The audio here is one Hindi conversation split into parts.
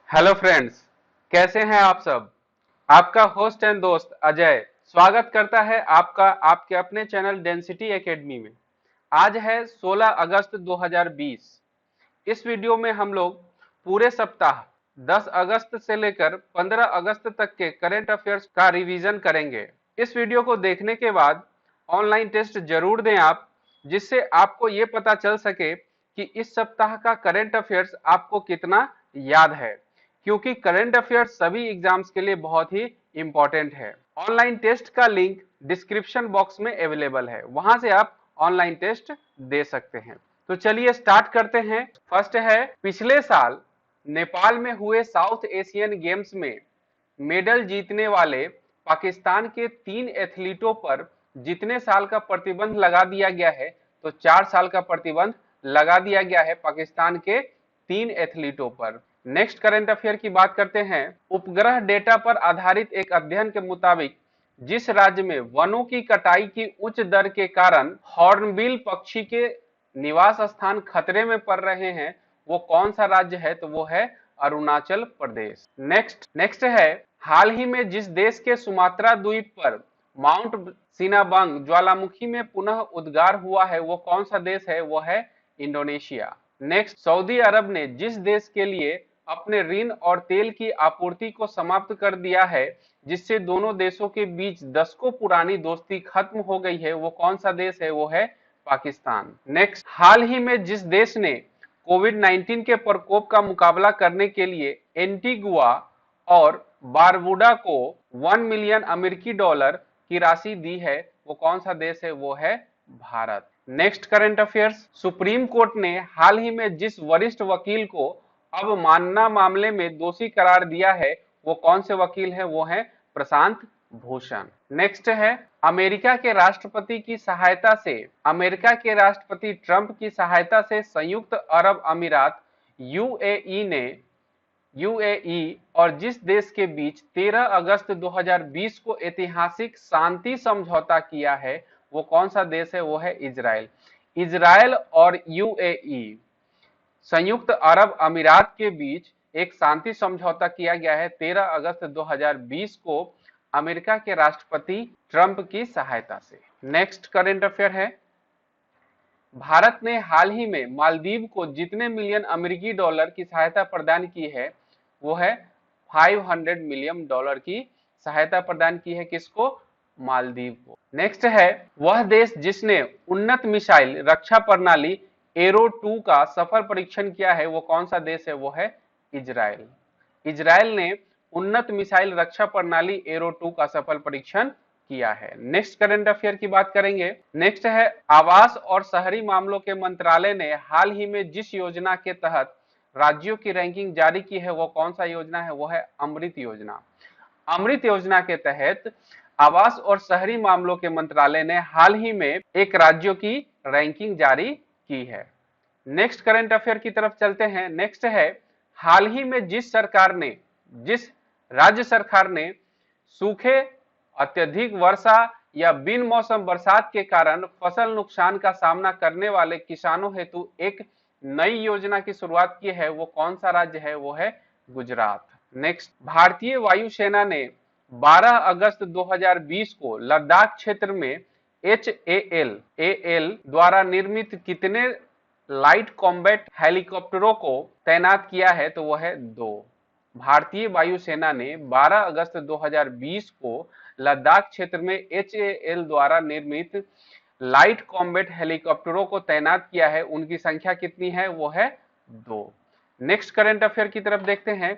हेलो फ्रेंड्स, कैसे हैं आप सब। आपका होस्ट एंड दोस्त अजय स्वागत करता है आपका आपके अपने चैनल डेंसिटी एकेडमी में। आज है 16 अगस्त 2020। इस वीडियो में हम लोग पूरे सप्ताह 10 अगस्त से लेकर 15 अगस्त तक के करंट अफेयर्स का रिवीजन करेंगे। इस वीडियो को देखने के बाद ऑनलाइन टेस्ट जरूर दें आप, जिससे आपको ये पता चल सके कि इस सप्ताह का करंट अफेयर्स आपको कितना याद है, क्योंकि करंट अफेयर्स सभी एग्जाम्स के लिए बहुत ही इंपॉर्टेंट है। ऑनलाइन टेस्ट का लिंक डिस्क्रिप्शन बॉक्स में अवेलेबल है, वहां से आप ऑनलाइन टेस्ट दे सकते हैं। तो चलिए स्टार्ट करते हैं। फर्स्ट है, पिछले साल नेपाल में हुए साउथ एशियन गेम्स में मेडल जीतने वाले पाकिस्तान के 3 एथलीटों पर जितने साल का प्रतिबंध लगा दिया गया है, तो 4 साल का प्रतिबंध लगा दिया गया है पाकिस्तान के 3 एथलीटों पर। नेक्स्ट करंट अफेयर की बात करते हैं। उपग्रह डेटा पर आधारित एक अध्ययन के मुताबिक जिस राज्य में वनों की कटाई की उच्च दर के कारण हॉर्नबिल पक्षी के निवास स्थान खतरे में पड़ रहे हैं, वो कौन सा राज्य है, तो वो है अरुणाचल प्रदेश। नेक्स्ट है, हाल ही में जिस देश के सुमात्रा द्वीप पर माउंट सिनाबंग ज्वालामुखी में पुनः उद्गार हुआ है, वो कौन सा देश है, वो है इंडोनेशिया। नेक्स्ट, सऊदी अरब ने जिस देश के लिए अपने ऋण और तेल की आपूर्ति को समाप्त कर दिया है, जिससे दोनों देशों के बीच दशकों पुरानी दोस्ती खत्म हो गई है, वो कौन सा देश है, वो है पाकिस्तान। नेक्स्ट, हाल ही में जिस देश ने कोविड 19 के प्रकोप का मुकाबला करने के लिए एंटीगुआ और बारबुडा को 1 मिलियन अमेरिकी डॉलर की राशि दी है, वो कौन सा देश है, वो है Bharat. Next current affairs, supreme court ने हाल ही में जिस वरिष्ठ वकील को अवमानना मामले में दोषी करार दिया है, वो कौन से वकील है, वो है प्रशांत भूषण। नेक्स्ट है, अमेरिका के राष्ट्रपति ट्रंप की सहायता से संयुक्त अरब अमीरात यूएई और जिस देश के बीच 13 अगस्त 2020 को ऐतिहासिक शांति समझौता किया है, वो कौन सा देश है, वो है इजराइल। इजराइल और यूएई संयुक्त अरब अमीरात के बीच एक शांति समझौता किया गया है 13 अगस्त 2020 को अमेरिका के राष्ट्रपति ट्रंप की सहायता से। नेक्स्ट करंट अफेयर है, भारत ने हाल ही में मालदीव को जितने मिलियन अमेरिकी डॉलर की सहायता प्रदान की है, वो है 500 मिलियन डॉलर की सहायता प्रदान की है। किसको? मालदीव को। नेक्स्ट है, वह देश जिसने उन्नत मिसाइल रक्षा प्रणाली एरो 2 का सफल परीक्षण किया है, वो कौन सा देश है, वो है इजराइल। इजराइल ने उन्नत मिसाइल रक्षा प्रणाली एरो 2 का सफल परीक्षण किया है। नेक्स्ट करंट अफेयर की बात करेंगे। नेक्स्ट है, आवास और शहरी मामलों के मंत्रालय ने हाल ही में जिस योजना के तहत राज्यों की रैंकिंग जारी की है, वो कौन सा योजना है, वो है अमृत योजना। अमृत योजना के तहत आवास और शहरी मामलों के मंत्रालय ने हाल ही में एक राज्यों की रैंकिंग जारी की है। नेक्स्ट करंट अफेयर की तरफ चलते हैं। नेक्स्ट है, हाल ही में जिस राज्य सरकार ने सूखे, अत्यधिक वर्षा या बिन मौसम बरसात के कारण फसल नुकसान का सामना करने वाले किसानों हेतु एक नई योजना की शुरुआत की है, वो कौन सा राज्य है, वो है गुजरात। नेक्स्ट, भारतीय वायुसेना ने 12 अगस्त 2020 को लद्दाख क्षेत्र में HAL द्वारा निर्मित कितने लाइट कॉम्बैट हेलीकॉप्टरों को तैनात किया है, तो वह है 2। भारतीय वायुसेना ने 12 अगस्त 2020 को लद्दाख क्षेत्र में HAL द्वारा निर्मित लाइट कॉम्बैट हेलीकॉप्टरों को तैनात किया है। उनकी संख्या कितनी है, वो है 2। नेक्स्ट करंट अफेयर की तरफ देखते हैं।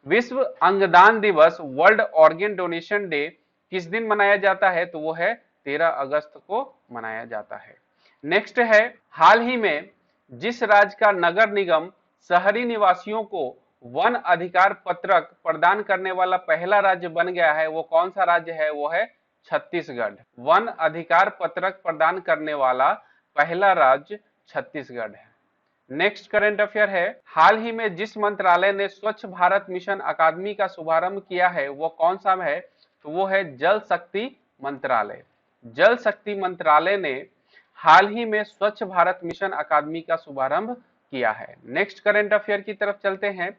विश्व अंगदान दिवस, वर्ल्ड ऑर्गन डोनेशन डे किस दिन मनाया जाता है, तो वो है 13 अगस्त को मनाया जाता है। नेक्स्ट है, हाल ही में जिस राज्य का नगर निगम शहरी निवासियों को वन अधिकार पत्रक प्रदान करने वाला पहला राज्य बन गया है, वो कौन सा राज्य है, वो है छत्तीसगढ़। वन अधिकार पत्रक प्रदान करने वाला पहला राज्य छत्तीसगढ़ है। नेक्स्ट करंट अफेयर है, हाल ही में जिस मंत्रालय ने स्वच्छ भारत मिशन अकादमी का शुभारंभ किया है, वो कौन सा है, तो वो है जल शक्ति मंत्रालय। जल शक्ति मंत्रालय ने हाल ही में स्वच्छ भारत मिशन अकादमी का शुभारंभ किया है। नेक्स्ट करंट अफेयर की तरफ चलते हैं।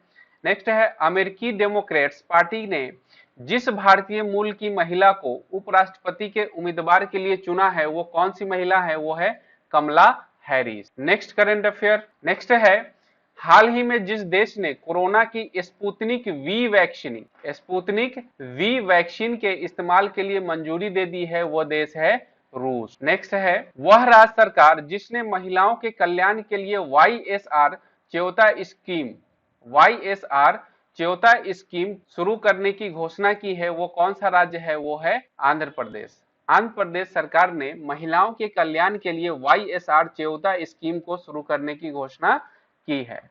नेक्स्ट है अमेरिकी डेमोक्रेट्स पार्टी ने जिस भारतीय मूल की महिला को उपराष्ट्रपति के उम्मीदवार के लिए चुना है वो कौन सी महिला है, वो है Kamala Harris. Next current affair, next है हाल ही में जिस देश ने कोरोना की स्पुतनिक वी वैक्सीन के इस्तेमाल के लिए मंजूरी दे दी है वो देश है रूस। नेक्स्ट है वह राज्य सरकार जिसने महिलाओं के कल्याण के लिए वाईएसआर च्योता स्कीम शुरू करने की घोषणा की है वो कौन सा राज्य है, वो है आंध्र प्रदेश। आंध्र प्रदेश सरकार ने महिलाओं के कल्याण के लिए वाईएसआर च्योता स्कीम को शुरू करने की घोषणा की है।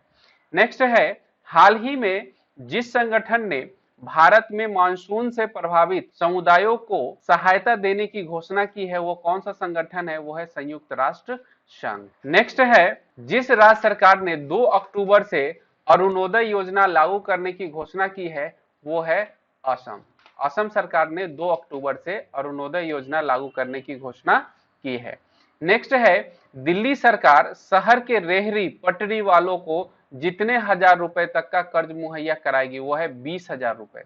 नेक्स्ट है हाल ही में जिस संगठन ने भारत में मानसून से प्रभावित समुदायों को सहायता देने की घोषणा की है वो कौन सा संगठन है, वो है संयुक्त राष्ट्र संघ। नेक्स्ट है जिस राज्य सरकार ने 2 अक्टूबर से अरुणोदय योजना लागू करने की घोषणा की है वो है असम। असम सरकार ने 2 अक्टूबर से अरुणोदय योजना लागू करने की घोषणा की है। नेक्स्ट है दिल्ली सरकार शहर के रेहड़ी पटरी वालों को जितने हजार रुपए तक का कर्ज मुहैया कराएगी, वो है 20,000 रुपए।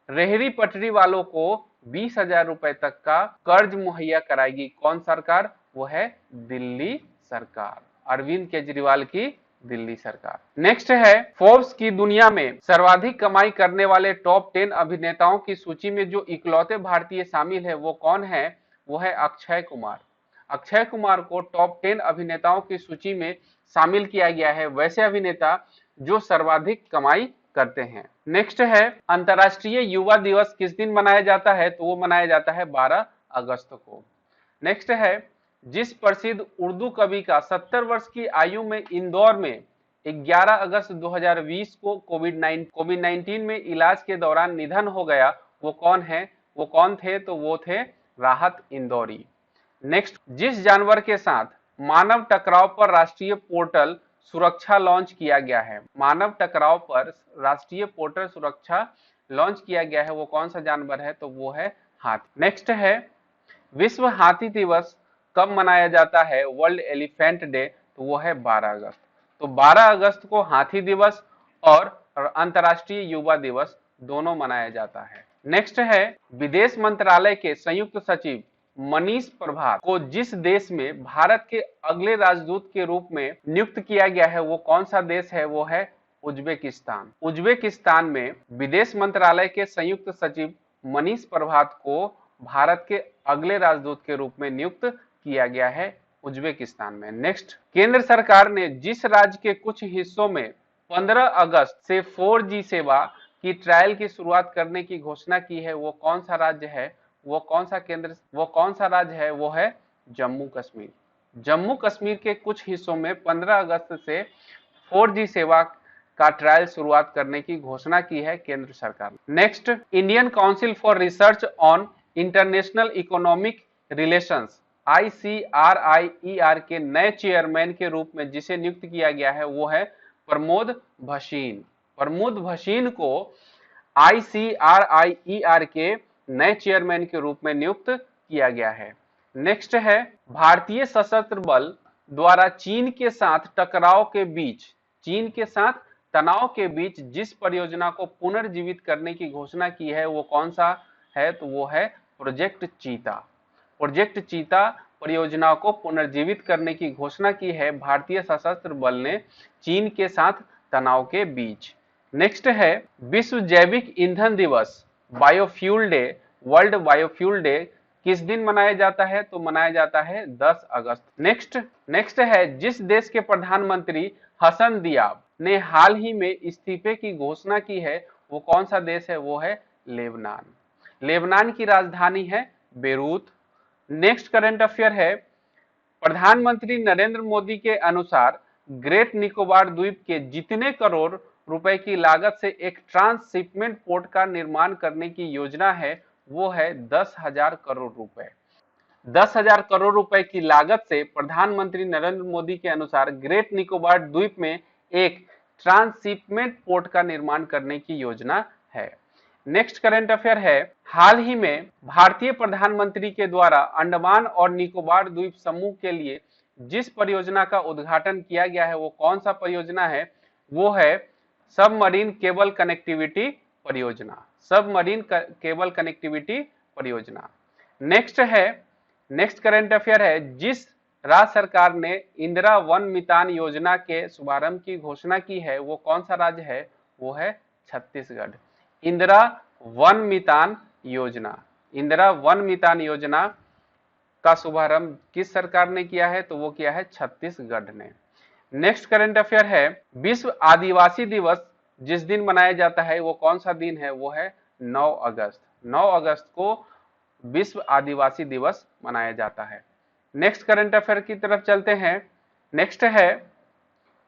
रेहड़ी पटरी वालों को 20,000 रुपए तक का कर्ज मुहैया कराएगी कौन सरकार, वो है दिल्ली सरकार, अरविंद केजरीवाल की दिल्ली सरकार। नेक्स्ट है फोर्ब्स की दुनिया में सर्वाधिक कमाई करने वाले टॉप 10 अभिनेताओं की सूची में जो इकलौते भारतीय शामिल है वो कौन है, वो है अक्षय कुमार। अक्षय कुमार को टॉप 10 अभिनेताओं की सूची में शामिल किया गया है, वैसे अभिनेता जो सर्वाधिक कमाई करते हैं। नेक्स्ट है अंतर्राष्ट्रीय युवा दिवस किस दिन मनाया जाता है, तो वो मनाया जाता है 12 अगस्त को। नेक्स्ट है जिस प्रसिद्ध उर्दू कवि का 70 वर्ष की आयु में इंदौर में 11 अगस्त 2020 को कोविड-19 में इलाज के दौरान निधन हो गया वो कौन है, वो कौन थे, तो वो थे राहत इंदौरी। नेक्स्ट जिस जानवर के साथ मानव टकराव पर राष्ट्रीय पोर्टल सुरक्षा लॉन्च किया गया है, मानव टकराव पर राष्ट्रीय पोर्टल सुरक्षा लॉन्च किया गया है वो कौन सा जानवर है, तो वो है हाथी। नेक्स्ट है विश्व हाथी दिवस कब मनाया जाता है, वर्ल्ड एलिफेंट डे, तो वो है 12 अगस्त। तो 12 अगस्त को हाथी दिवस और अंतर्राष्ट्रीय युवा दिवस दोनों मनाया जाता है। नेक्स्ट है विदेश मंत्रालय के संयुक्त सचिव मनीष प्रभात को जिस देश में भारत के अगले राजदूत के रूप में नियुक्त किया गया है वो कौन सा देश है, वो है उज्बेकिस्तान। उज्बेकिस्तान में विदेश मंत्रालय के संयुक्त सचिव मनीष प्रभात को भारत के अगले राजदूत के रूप में नियुक्त किया गया है उज्बेकिस्तान में। नेक्स्ट केंद्र सरकार ने जिस राज्य के कुछ हिस्सों में 15 अगस्त से 4G सेवा की ट्रायल की शुरुआत करने की घोषणा की है वो कौन सा राज्य है, वो कौन सा राज्य है, वो है जम्मू कश्मीर। जम्मू कश्मीर के कुछ हिस्सों में 15 अगस्त से 4G सेवा का ट्रायल शुरुआत करने की घोषणा की है केंद्र सरकार। Next Indian council for research on international economic relations ICRIER के नए चेयरमैन के रूप में जिसे नियुक्त किया गया है वो है प्रमोद भसीन। प्रमोद भसीन को ICRIER के नए चेयरमैन के रूप में नियुक्त किया गया है। नेक्स्ट है भारतीय सशस्त्र बल द्वारा चीन के साथ तनाव के बीच जिस परियोजना को पुनर्जीवित करने की घोषणा की है वो कौन सा है, तो वो है प्रोजेक्ट चीता। प्रोजेक्ट चीता परियोजना को पुनर्जीवित करने की घोषणा की है भारतीय सशस्त्र बल ने चीन के साथ तनाव के बीच। नेक्स्ट है विश्व जैविक ईंधन दिवस biofuel day, world biofuel day किस दिन मनाया जाता है, तो मनाया जाता है 10 अगस्त। नेक्स्ट है जिस देश के प्रधानमंत्री हसन दियाब ने हाल ही में इस्तीफे की घोषणा की है वो कौन सा देश है, वो है लेबनान। लेबनान की राजधानी है बेरूत। नेक्स्ट करंट अफेयर है प्रधानमंत्री नरेंद्र मोदी के अनुसार ग्रेट निकोबार द्वीप के जितने करोड़ रुपए की लागत से एक ट्रांसशिपमेंट पोर्ट का निर्माण करने की योजना है वो है 10,000 करोड़ रुपए। 10,000 करोड़ रुपए की लागत से प्रधानमंत्री नरेंद्र मोदी के अनुसार ग्रेट निकोबार द्वीप में एक ट्रांसशिपमेंट पोर्ट का निर्माण करने की योजना है। नेक्स्ट करंट अफेयर है हाल ही में भारतीय प्रधानमंत्री के द्वारा अंडमान और निकोबार द्वीप समूह के लिए जिस परियोजना का उद्घाटन किया गया है वो कौन सा परियोजना है, वो है सबमरीन केबल कनेक्टिविटी परियोजना, सबमरीन केबल कनेक्टिविटी परियोजना। नेक्स्ट करंट अफेयर है, जिस राज्य सरकार ने इंदिरा वन मितान योजना के शुभारंभ की घोषणा की है वो कौन सा राज्य है, वो है छत्तीसगढ़। इंदिरा वन मितान योजना, इंदिरा वन मितान योजना का शुभारंभ किस सरकार ने किया है, तो वो किया है छत्तीसगढ़ ने। नेक्स्ट करंट अफेयर है, विश्व आदिवासी दिवस जिस दिन मनाया जाता है वो कौन सा दिन है, वो है 9 अगस्त। 9 अगस्त को विश्व आदिवासी दिवस मनाया जाता है। नेक्स्ट करंट अफेयर की तरफ चलते हैं। नेक्स्ट है,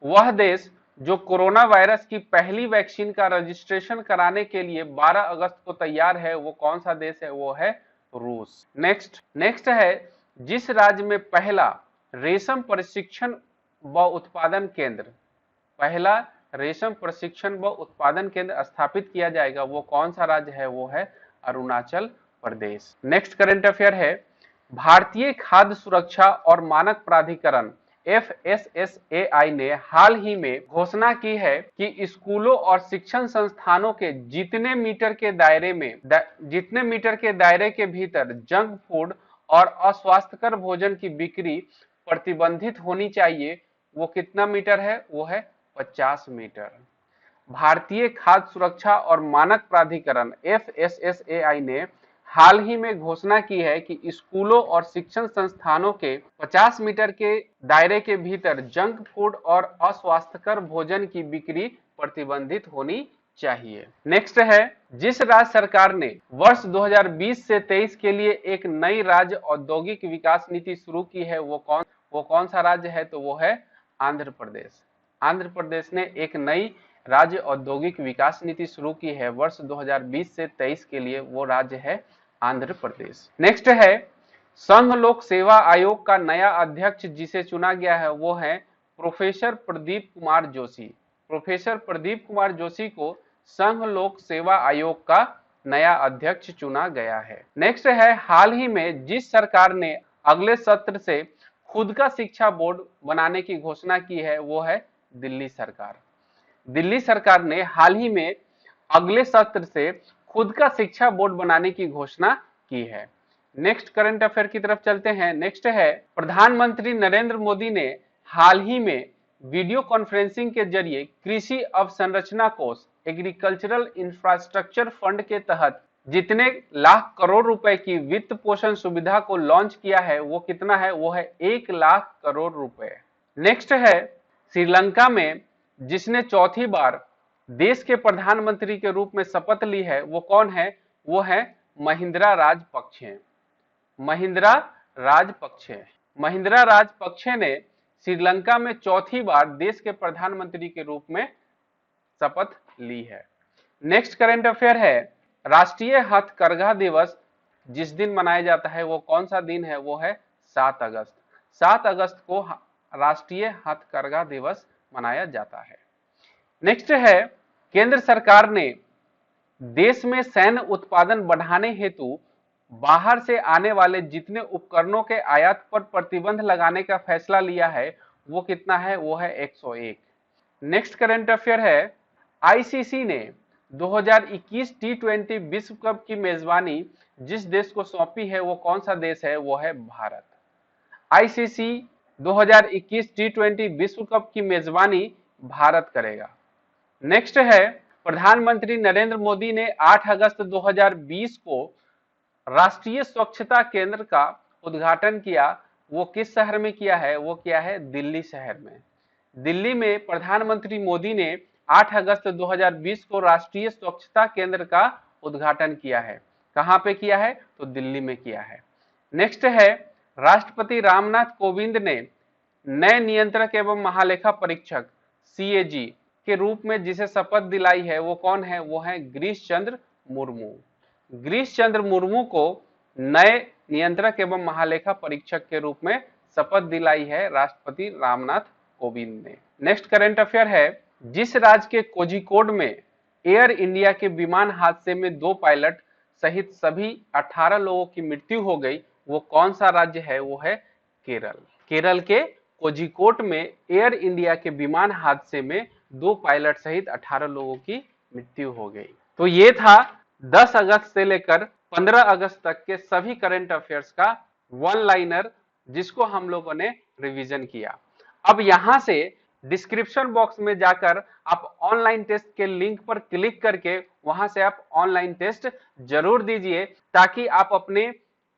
वह देश जो कोरोना वायरस की पहली वैक्सीन का रजिस्ट्रेशन कराने के लिए 12 अगस्त को तैयार है, वो कौन सा देश है, वो है रूस। नेक्स्ट है, जिस राज्य में पहला रेशम प्रशिक्षण व उत्पादन केंद्र, पहला रेशम प्रशिक्षण व उत्पादन केंद्र स्थापित किया जाएगा, वो कौन सा राज्य है, वो है Arunachal Pradesh. Next current affair है, भारतीय खाद्य सुरक्षा और मानक प्राधिकरण FSSAI ने हाल ही में घोषणा की है कि स्कूलों और शिक्षण संस्थानों के जितने मीटर के दायरे के भीतर जंक फूड और अस्वास्थ्यकर भोजन की बिक्री प्रतिबंधित होनी चाहिए, वो कितना मीटर है, वो है 50 मीटर। भारतीय खाद्य सुरक्षा और मानक प्राधिकरण FSSAI ने हाल ही में घोषणा की है कि स्कूलों और शिक्षण संस्थानों के 50 मीटर के दायरे के भीतर जंक फूड और अस्वास्थ्यकर भोजन की बिक्री प्रतिबंधित होनी चाहिए। नेक्स्ट है, जिस राज्य सरकार ने वर्ष 2020 से 23 के लिए एक नई राज्य औद्योगिक विकास नीति शुरू की है, वो कौन सा राज्य है, तो वो है आंध्र प्रदेश। आंध्र प्रदेश ने एक नई राज्य औद्योगिक विकास नीति शुरू की है वर्ष 2020 से 23 के लिए, वो राज्य है आंध्र प्रदेश। नेक्स्ट है, संघ लोक सेवा आयोग का नया अध्यक्ष जिसे चुना गया है वो है प्रोफेसर प्रदीप कुमार जोशी। प्रोफेसर प्रदीप कुमार जोशी को संघ लोक सेवा आयोग का नया अध्यक्ष चुना गया है। नेक्स्ट है, हाल ही में जिस सरकार ने अगले सत्र से खुद का शिक्षा बोर्ड बनाने की घोषणा की है वो है दिल्ली सरकार। दिल्ली सरकार ने हाल ही में अगले सत्र से खुद का शिक्षा बोर्ड बनाने की घोषणा की है। नेक्स्ट करंट अफेयर की तरफ चलते हैं। नेक्स्ट है, प्रधानमंत्री नरेंद्र मोदी ने हाल ही में वीडियो कॉन्फ्रेंसिंग के जरिए कृषि अवसंरचना कोष एग्रीकल्चरल इंफ्रास्ट्रक्चर फंड के तहत जितने लाख करोड़ रुपए की वित्त पोषण सुविधा को लॉन्च किया है वो कितना है, वो है 1 लाख करोड़ रुपए। नेक्स्ट है, श्रीलंका में जिसने चौथी बार देश के प्रधानमंत्री के रूप में शपथ ली है वो कौन है, वो है महिंद्रा राजपक्षे। महिंद्रा राजपक्षे ने श्रीलंका में चौथी बार देश के प्रधानमंत्री के रूप में शपथ ली है। नेक्स्ट करंट अफेयर है, राष्ट्रीय हथकरघा दिवस जिस दिन मनाया जाता है वो कौन सा दिन है, वो है 7 अगस्त। 7 अगस्त को राष्ट्रीय हथकरघा दिवस मनाया जाता है। नेक्स्ट है, केंद्र सरकार ने देश में सैन्य उत्पादन बढ़ाने हेतु बाहर से आने वाले जितने उपकरणों के आयात पर प्रतिबंध लगाने का फैसला लिया है वो कितना है, वो है 101। नेक्स्ट करंट अफेयर है, आईसीसी ने 2021 T20 विश्व कप की मेजबानी जिस देश को सौंपी है वो कौन सा देश है, वो है भारत। आईसीसी 2021 T20 विश्व कप की मेजबानी भारत करेगा। नेक्स्ट है, प्रधानमंत्री नरेंद्र मोदी ने 8 अगस्त 2020 को राष्ट्रीय स्वच्छता केंद्र का उद्घाटन किया, वो किस शहर में किया है, वो किया है दिल्ली शहर में। दिल्ली में प्रधानमंत्री मोदी ने 8 अगस्त 2020 को राष्ट्रीय स्वच्छता केंद्र का उद्घाटन किया है। कहां पे किया है, तो दिल्ली में किया है। नेक्स्ट है, राष्ट्रपति रामनाथ कोविंद ने नए नियंत्रक एवं महालेखा परीक्षक CAG के रूप में जिसे शपथ दिलाई है वो कौन है, वो है गिरीश चंद्र मुर्मू। गिरीश चंद्र मुर्मू को नए नियंत्रक एवं महालेखा परीक्षक के रूप में शपथ दिलाई है राष्ट्रपति रामनाथ कोविंद ने। नेक्स्ट करंट अफेयर है, जिस राज्य के कोझिकोड में एयर इंडिया के विमान हादसे में 2 पायलट सहित सभी 18 लोगों की मृत्यु हो गई वो कौन सा राज्य है, वो है केरल। केरल के कोझिकोड में एयर इंडिया के विमान हादसे में 2 पायलट सहित 18 लोगों की मृत्यु हो गई। तो ये था 10 अगस्त से लेकर 15 अगस्त तक के सभी करंट अफेयर्स का वन लाइनर, जिसको हम लोगों ने रिवीजन किया। अब यहां से डिस्क्रिप्शन बॉक्स में जाकर आप ऑनलाइन टेस्ट के लिंक पर क्लिक करके वहां से आप ऑनलाइन टेस्ट जरूर दीजिए, ताकि आप अपने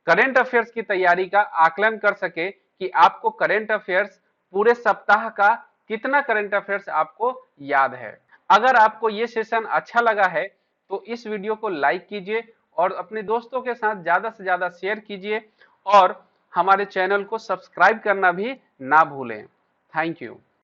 करंट अफेयर्स की तैयारी का आकलन कर सके कि आपको करंट अफेयर्स पूरे सप्ताह का कितना करंट अफेयर्स आपको याद है। अगर आपको ये सेशन अच्छा लगा है तो इस वीडियो को लाइक कीजिए और अपने दोस्तों के साथ ज्यादा से ज्यादा शेयर कीजिए और हमारे चैनल को सब्सक्राइब करना भी ना भूलें। Thank you.